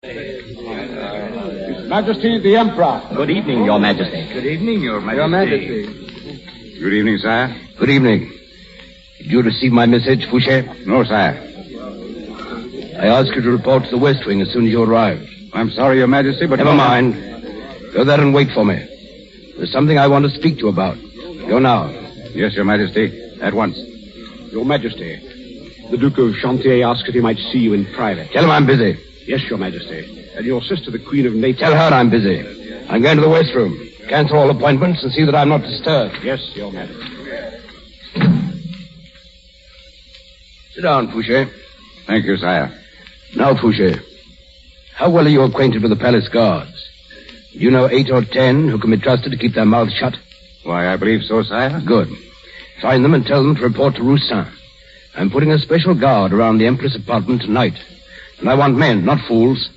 His Majesty the Emperor. Good evening, Your Majesty. Good evening, Your Majesty. Your Majesty. Good evening, sire. Good evening. Did you receive my message, Fouché? No, sire. I asked you to report to the West Wing as soon as you arrived. I'm sorry, Your Majesty, but... Never mind. Go there and wait for me. There's something I want to speak to you about. Go now. Yes, Your Majesty. At once. Your Majesty, the Duke of Chantier asked if he might see you in private. Tell him I'm busy. Yes, Your Majesty. And your sister, the Queen of Naples... Tell her I'm busy. I'm going to the West Room. Cancel all appointments and see that I'm not disturbed. Yes, Your Majesty. Sit down, Fouché. Thank you, sire. Now, Fouché, how well are you acquainted with the palace guards? Do you know 8 or 10 who can be trusted to keep their mouths shut? Why, I believe so, sire. Good. Find them and tell them to report to Roussin. I'm putting a special guard around the Empress' apartment tonight. And I want men, not fools.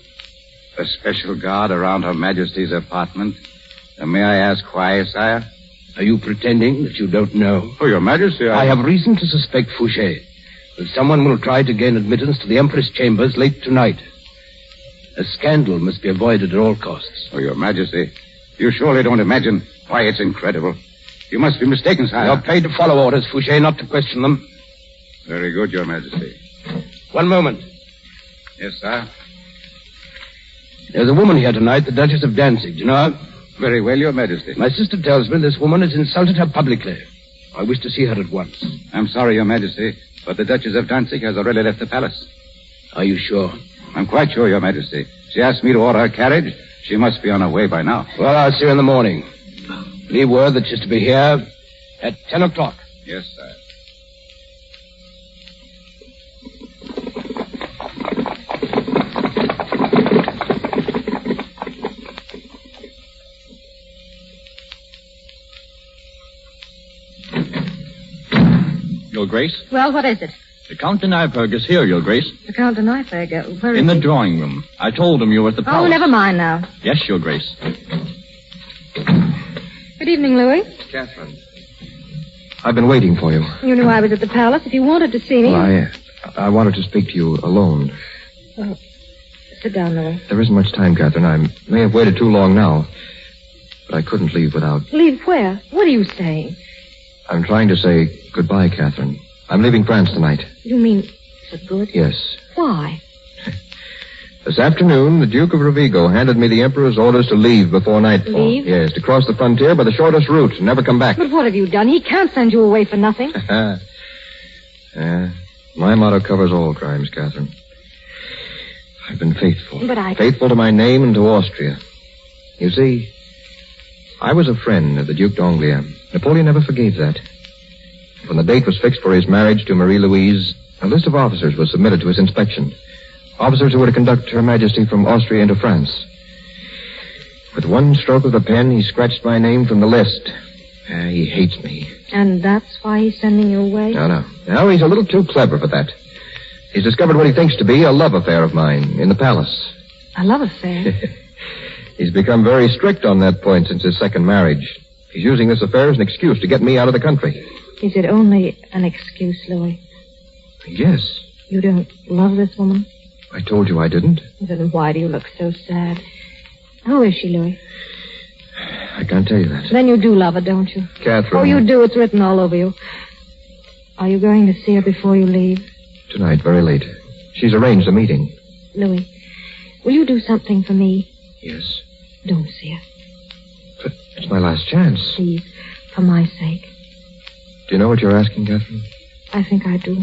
A special guard around Her Majesty's apartment? May I ask why, sire? Are you pretending that you don't know? Oh, Your Majesty, I have reason to suspect, Fouché, that someone will try to gain admittance to the Empress' chambers late tonight. A scandal must be avoided at all costs. Oh, Your Majesty, you surely don't imagine why it's incredible. You must be mistaken, sire. You're paid to follow orders, Fouché, not to question them. Very good, Your Majesty. One moment. Yes, sir. There's a woman here tonight, the Duchess of Danzig. Do you know her? Very well, Your Majesty. My sister tells me this woman has insulted her publicly. I wish to see her at once. I'm sorry, Your Majesty, but the Duchess of Danzig has already left the palace. Are you sure? I'm quite sure, Your Majesty. She asked me to order a carriage. She must be on her way by now. Well, I'll see her in the morning. Leave word that she's to be here at 10 o'clock. Yes, sir. Your Grace? Well, what is it? The Count de Nyberg is here, Your Grace. The Count de Nyberg. Where is In the he? drawing room. I told him you were at the palace. Oh, never mind now. Yes, Your Grace. Good evening, Louis. Catherine. I've been waiting for you. You knew I was at the palace. If you wanted to see me... Well, I wanted to speak to you alone. Oh, sit down, Louis. There isn't much time, Catherine. I may have waited too long now. But I couldn't leave without... Leave where? What are you saying? I'm trying to say goodbye, Catherine. I'm leaving France tonight. You mean for good? Yes. Why? This afternoon, the Duke of Rovigo handed me the Emperor's orders to leave before nightfall. Leave? Yes, to cross the frontier by the shortest route and never come back. But what have you done? He can't send you away for nothing. My motto covers all crimes, Catherine. I've been faithful. But Faithful to my name and to Austria. You see, I was a friend of the Duc d'Angoulême. Napoleon never forgave that. When the date was fixed for his marriage to Marie-Louise, a list of officers was submitted to his inspection. Officers who were to conduct Her Majesty from Austria into France. With one stroke of the pen, he scratched my name from the list. He hates me. And that's why he's sending you away? No. No, he's a little too clever for that. He's discovered what he thinks to be a love affair of mine in the palace. A love affair? He's become very strict on that point since his second marriage. He's using this affair as an excuse to get me out of the country. Is it only an excuse, Louis? Yes. You don't love this woman? I told you I didn't. Then why do you look so sad? Who is she, Louis? I can't tell you that. Then you do love her, don't you? Catherine. Oh, you do. It's written all over you. Are you going to see her before you leave? Tonight, very late. She's arranged a meeting. Louis, will you do something for me? Yes. Don't see her. But it's my last chance. Please, for my sake. Do you know what you're asking, Catherine? I think I do.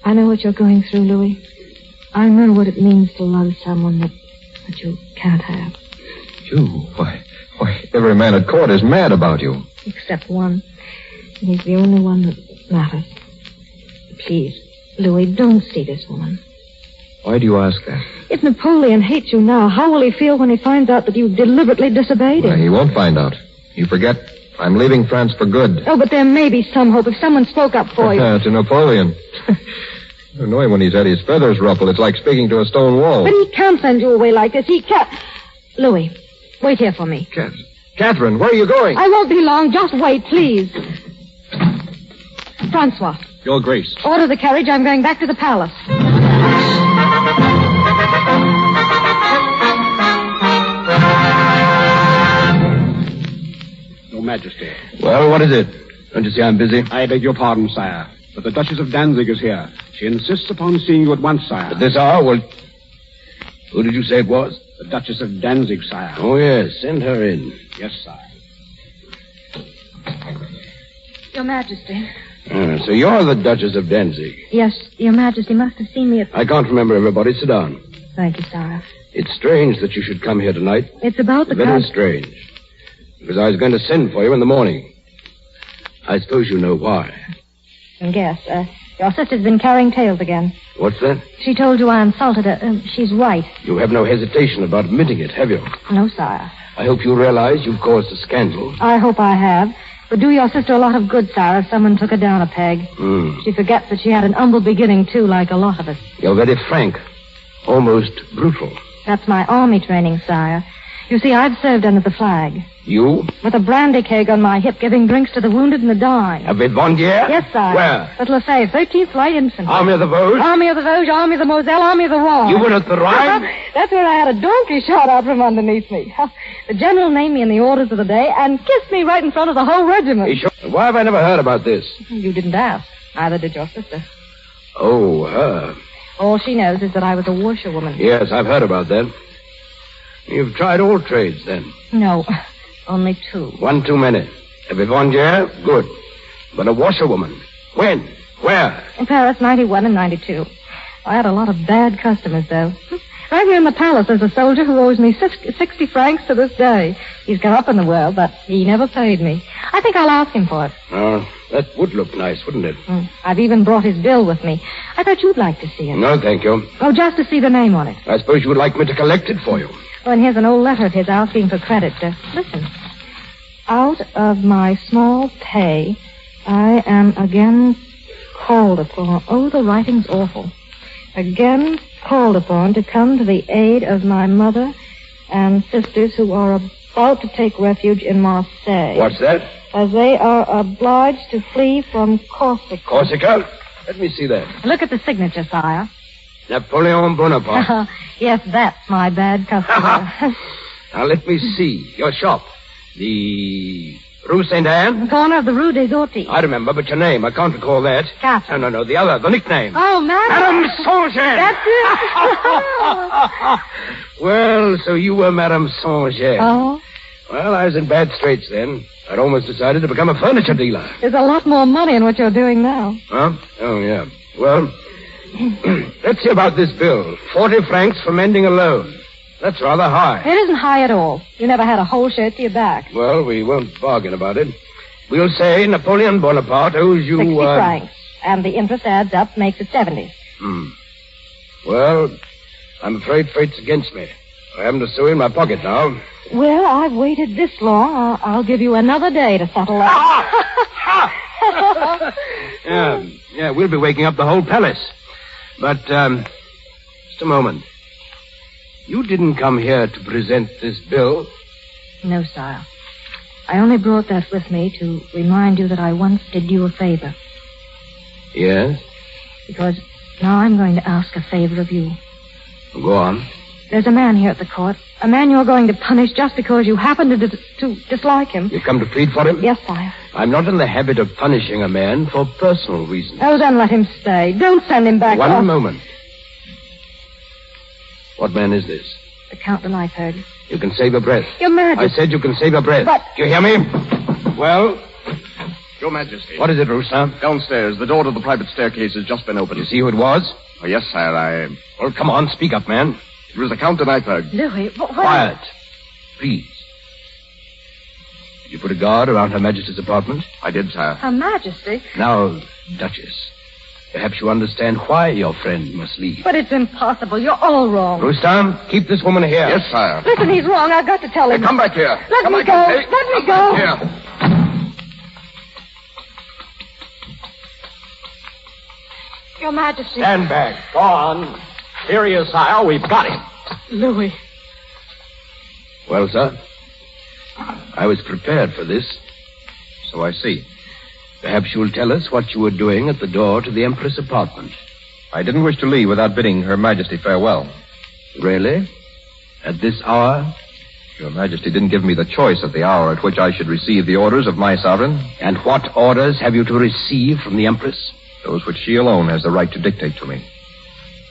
I know what you're going through, Louis. I know what it means to love someone that you can't have. You? Why, every man at court is mad about you. Except one. And he's the only one that matters. Please, Louis, don't see this woman. Why do you ask that? If Napoleon hates you now, how will he feel when he finds out that you deliberately disobeyed him? Well, he won't find out. You forget, I'm leaving France for good. Oh, but there may be some hope if someone spoke up for you. To Napoleon. I know him when he's had his feathers ruffled. It's like speaking to a stone wall. But he can't send you away like this. He can't. Louis, wait here for me. Catherine, where are you going? I won't be long. Just wait, please. Francois. Your Grace. Order the carriage. I'm going back to the palace. Majesty. Well, what is it? Don't you see I'm busy? I beg your pardon, sire, but the Duchess of Danzig is here. She insists upon seeing you at once, sire. At this hour? Well, who did you say it was? The Duchess of Danzig, sire. Oh, yes. Send her in. Yes, sire. Your Majesty. So you're the Duchess of Danzig. Yes, Your Majesty must have seen me at... I can't remember everybody. Sit down. Thank you, sire. It's strange that you should come here tonight. It's about the... Very strange. Because I was going to send for you in the morning. I suppose you know why. I guess. Your sister's been carrying tales again. What's that? She told you I insulted her. She's right. You have no hesitation about admitting it, have you? No, sire. I hope you realize you've caused a scandal. I hope I have. Would do your sister a lot of good, sire, if someone took her down a peg. She forgets that she had an humble beginning, too, like a lot of us. You're very frank. Almost brutal. That's my army training, sire. You see, I've served under the flag. You? With a brandy keg on my hip, giving drinks to the wounded and the dying. A Vivandier? Yes, sire. Where? At Lefebvre, 13th Light Infantry. Army of the Vosges? Army of the Vosges, Army of the Moselle, Army of the Rhine. You were at the Rhine? That's where I had a donkey shot out from underneath me. The general named me in the orders of the day and kissed me right in front of the whole regiment. Why have I never heard about this? You didn't ask. Neither did your sister. Oh, her. All she knows is that I was a washerwoman. Yes, I've heard about that. You've tried all trades, then? No, only two. One too many. A Vivandier? Good. But a washerwoman? When? Where? In Paris, 91 and 92. I had a lot of bad customers, though. Right here in the palace, there's a soldier who owes me 60 francs to this day. He's come up in the world, but he never paid me. I think I'll ask him for it. Oh, that would look nice, wouldn't it? I've even brought his bill with me. I thought you'd like to see it. No, thank you. Oh, just to see the name on it. I suppose you would like me to collect it for you. Oh, and here's an old letter of his asking for credit. Listen. Out of my small pay, I am again called upon. Oh, the writing's awful. Again called upon to come to the aid of my mother and sisters who are about to take refuge in Marseille. What's that? As they are obliged to flee from Corsica. Corsica? Let me see that. Look at the signature, sire. Napoleon Bonaparte. Yes, that's my bad customer. Now, let me see. Your shop. The Rue Saint-Anne? The corner of the Rue des Orties. I remember, but your name, I can't recall that. Catherine. No, the other, the nickname. Oh, Madame. Madame Saint-Jean. That's it. Well, so you were Madame Saint-Jean. Oh? Well, I was in bad straits then. I'd almost decided to become a furniture dealer. There's a lot more money in what you're doing now. Huh? Oh, yeah. Well, let's see about this bill. 40 francs for mending a loan. That's rather high. It isn't high at all. You never had a whole shirt to your back. Well, we won't bargain about it. We'll say Napoleon Bonaparte owes you... 60 francs. And the interest adds up, makes it 70. Well, I'm afraid fate's against me. I haven't a sou in my pocket now. Well, I've waited this long. I'll give you another day to settle that. Yeah, we'll be waking up the whole palace. But, just a moment. You didn't come here to present this bill? No, sire. I only brought that with me to remind you that I once did you a favor. Yes? Because now I'm going to ask a favor of you. Go on. There's a man here at the court. A man you're going to punish just because you happen to dislike him. You've come to plead for him? Yes, sire. I'm not in the habit of punishing a man for personal reasons. Oh, then let him stay. Don't send him back. One moment. What man is this? The Count de Neipperg. You can save your breath. Your Majesty. I said you can save your breath. But... Do you hear me? Well? Your Majesty. What is it, Rousseau? Downstairs. The door to the private staircase has just been opened. You see who it was? Oh, yes, sire. Well, come on, speak up, man. It was the Count de Neipperg. Louis, what... Quiet. Please. Did you put a guard around Her Majesty's apartment? I did, sire. Her Majesty? Now, Duchess, perhaps you understand why your friend must leave. But it's impossible. You're all wrong. Rousseau, keep this woman here. Yes, sire. Listen, he's wrong. I've got to tell him. Hey, come back here. Let me go. Let me go. Here. Your Majesty. Stand back. Go on. Here he is, sire. We've got him. Louis. Well, sir, I was prepared for this. So I see. Perhaps you'll tell us what you were doing at the door to the Empress' apartment. I didn't wish to leave without bidding Her Majesty farewell. Really? At this hour? Your Majesty didn't give me the choice of the hour at which I should receive the orders of my sovereign. And what orders have you to receive from the Empress? Those which she alone has the right to dictate to me.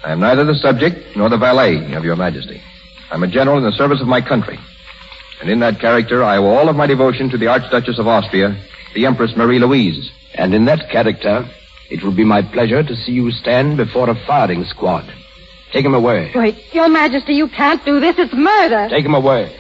I am neither the subject nor the valet of your Majesty. I'm a general in the service of my country. And in that character, I owe all of my devotion to the Archduchess of Austria, the Empress Marie Louise. And in that character, it will be my pleasure to see you stand before a firing squad. Take him away. Wait, Your Majesty, you can't do this. It's murder. Take him away.